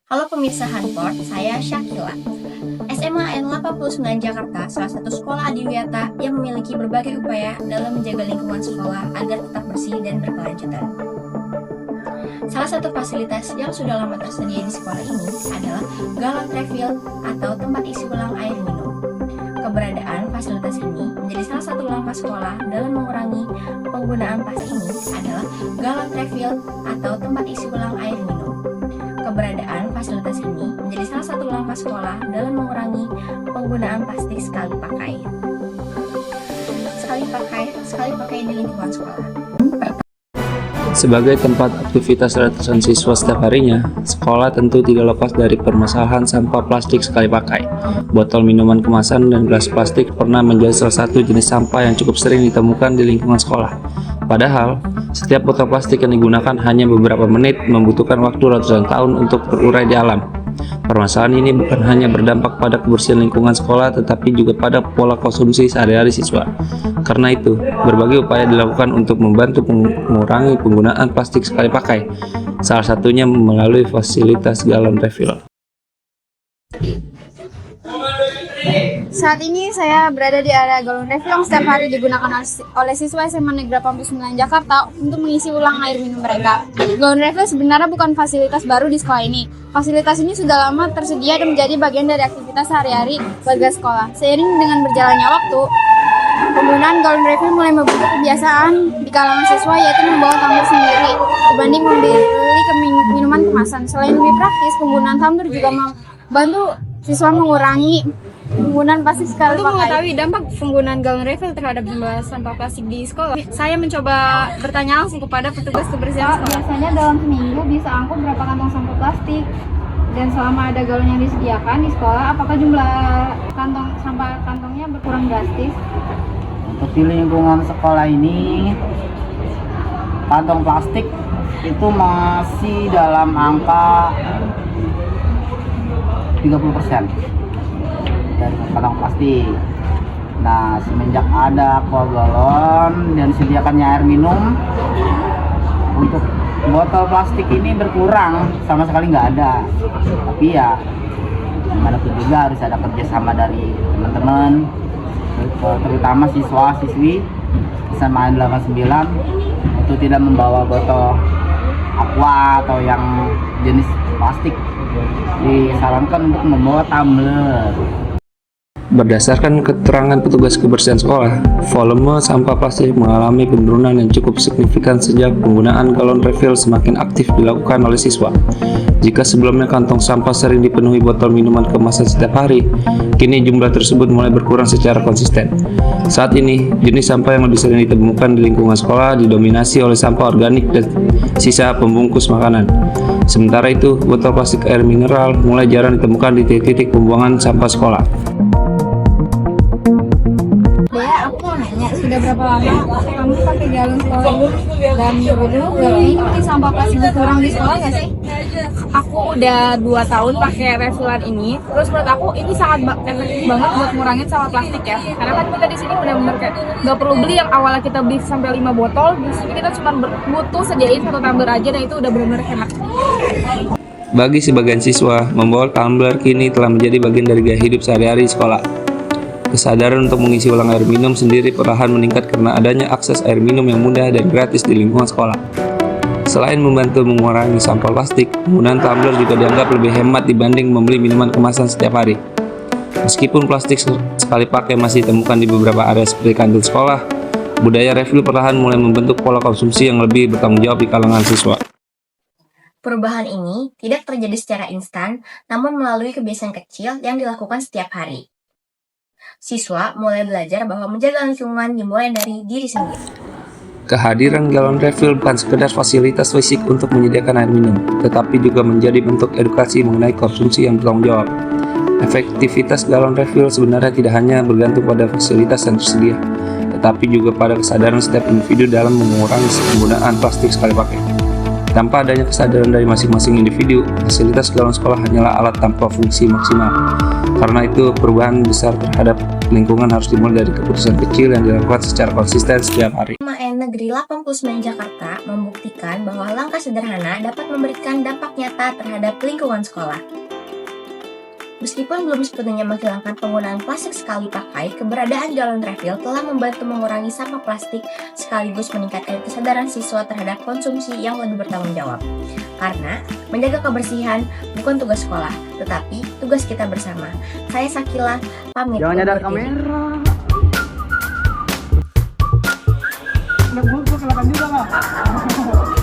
Halo pemirsa Hanport, saya Syakila. SMA N89 Jakarta, salah satu sekolah adiwiyata yang memiliki berbagai upaya dalam menjaga lingkungan sekolah agar tetap bersih dan berkelanjutan. Salah satu fasilitas yang sudah lama tersedia di sekolah ini adalah galon refill atau tempat isi ulang air minum. Keberadaan fasilitas ini menjadi salah satu langkah sekolah dalam mengurangi penggunaan plastik. Ini adalah galon refill atau tempat isi ulang air minum. Keberadaan fasilitas ini menjadi salah satu langkah sekolah dalam mengurangi penggunaan plastik sekali pakai. Sekali pakai di lingkungan sekolah. Sebagai tempat aktivitas ratusan siswa setiap harinya, sekolah tentu tidak lepas dari permasalahan sampah plastik sekali pakai. Botol minuman kemasan dan gelas plastik pernah menjadi salah satu jenis sampah yang cukup sering ditemukan di lingkungan sekolah. Padahal, setiap botol plastik yang digunakan hanya beberapa menit membutuhkan waktu ratusan tahun untuk terurai di alam. Permasalahan ini bukan hanya berdampak pada kebersihan lingkungan sekolah, tetapi juga pada pola konsumsi sehari-hari siswa. Karena itu, berbagai upaya dilakukan untuk membantu mengurangi penggunaan plastik sekali pakai, salah satunya melalui fasilitas galon refill. Saat ini saya berada di area galon refill yang setiap hari digunakan oleh siswa SMA Negeri 89 Jakarta untuk mengisi ulang air minum mereka. Galon refill sebenarnya bukan fasilitas baru di sekolah ini. Fasilitas ini sudah lama tersedia dan menjadi bagian dari aktivitas sehari-hari warga sekolah. Seiring dengan berjalannya waktu, penggunaan galon refill mulai membentuk kebiasaan di kalangan siswa, yaitu membawa tumbler sendiri dibanding membeli minuman kemasan. Selain lebih praktis, penggunaan tumbler juga membantu siswa mengurangi penggunaan plastik sekali pakai. Untuk mengetahui dampak penggunaan galon refill terhadap jumlah sampah plastik di sekolah, saya mencoba bertanya langsung kepada petugas kebersihan sekolah. Biasanya dalam seminggu bisa angkut berapa kantong sampah plastik? Dan selama ada galon yang disediakan di sekolah, apakah jumlah kantongnya berkurang drastis? Untuk di lingkungan sekolah ini, kantong plastik itu masih dalam angka 30% dari kantong plastik. Nah, semenjak ada galon dan disediakannya air minum, untuk botol plastik ini berkurang, sama sekali nggak ada. Tapi ya gimana pun juga harus ada kerjasama dari teman-teman, terutama siswa-siswi SMA 89 untuk tidak membawa botol aqua atau yang jenis plastik. Disarankan untuk membawa tumbler. Berdasarkan keterangan petugas kebersihan sekolah, volume sampah plastik mengalami penurunan yang cukup signifikan sejak penggunaan galon refill semakin aktif dilakukan oleh siswa. Jika sebelumnya kantong sampah sering dipenuhi botol minuman kemasan setiap hari, kini jumlah tersebut mulai berkurang secara konsisten. Saat ini, jenis sampah yang lebih sering ditemukan di lingkungan sekolah didominasi oleh sampah organik dan sisa pembungkus makanan. Sementara itu, botol plastik air mineral mulai jarang ditemukan di titik-titik pembuangan sampah sekolah. Dea, aku mau nanya, sudah berapa lama kamu pakai galon sekolah ini? Dan dulu galon ini bikin sampah plastik berkurang di sekolah nggak sih? Aku udah 2 tahun pakai refillan ini. Terus menurut aku ini sangat efektif banget buat ngurangin sampah plastik ya. Karena kan kita di sini benar-benar kayak nggak perlu beli yang awalnya kita beli sampai 5 botol. Di sini kita cuma butuh sediain 1 tumbler aja, dan itu udah benar-benar hemat. Bagi sebagian siswa, membawa tumbler kini telah menjadi bagian dari gaya hidup sehari-hari di sekolah. Kesadaran untuk mengisi ulang air minum sendiri perlahan meningkat karena adanya akses air minum yang mudah dan gratis di lingkungan sekolah. Selain membantu mengurangi sampah plastik, penggunaan tumbler juga dianggap lebih hemat dibanding membeli minuman kemasan setiap hari. Meskipun plastik sekali pakai masih ditemukan di beberapa area seperti kantin sekolah, budaya refill perlahan mulai membentuk pola konsumsi yang lebih bertanggung jawab di kalangan siswa. Perubahan ini tidak terjadi secara instan, namun melalui kebiasaan kecil yang dilakukan setiap hari. Siswa mulai belajar bahwa menjaga lingkungan dimulai dari diri sendiri. Kehadiran galon refill bukan sekedar fasilitas fisik untuk menyediakan air minum, tetapi juga menjadi bentuk edukasi mengenai konsumsi yang bertanggung jawab. Efektivitas galon refill sebenarnya tidak hanya bergantung pada fasilitas yang tersedia, tetapi juga pada kesadaran setiap individu dalam mengurangi penggunaan plastik sekali pakai. Tanpa adanya kesadaran dari masing-masing individu, fasilitas galon sekolah hanyalah alat tanpa fungsi maksimal. Karena itu, perubahan besar terhadap lingkungan harus dimulai dari keputusan kecil yang dilakukan secara konsisten setiap hari. SMA Negeri 89 Jakarta membuktikan bahwa langkah sederhana dapat memberikan dampak nyata terhadap lingkungan sekolah. Meskipun belum sepenuhnya menghilangkan penggunaan plastik sekali pakai, keberadaan galon refill telah membantu mengurangi sampah plastik sekaligus meningkatkan kesadaran siswa terhadap konsumsi yang lebih bertanggung jawab. Karena menjaga kebersihan bukan tugas sekolah, tetapi tugas kita bersama. Saya Sakila, pamit. Jangan nyadar undur diri. kamera. Udah gue kelihatan juga nggak?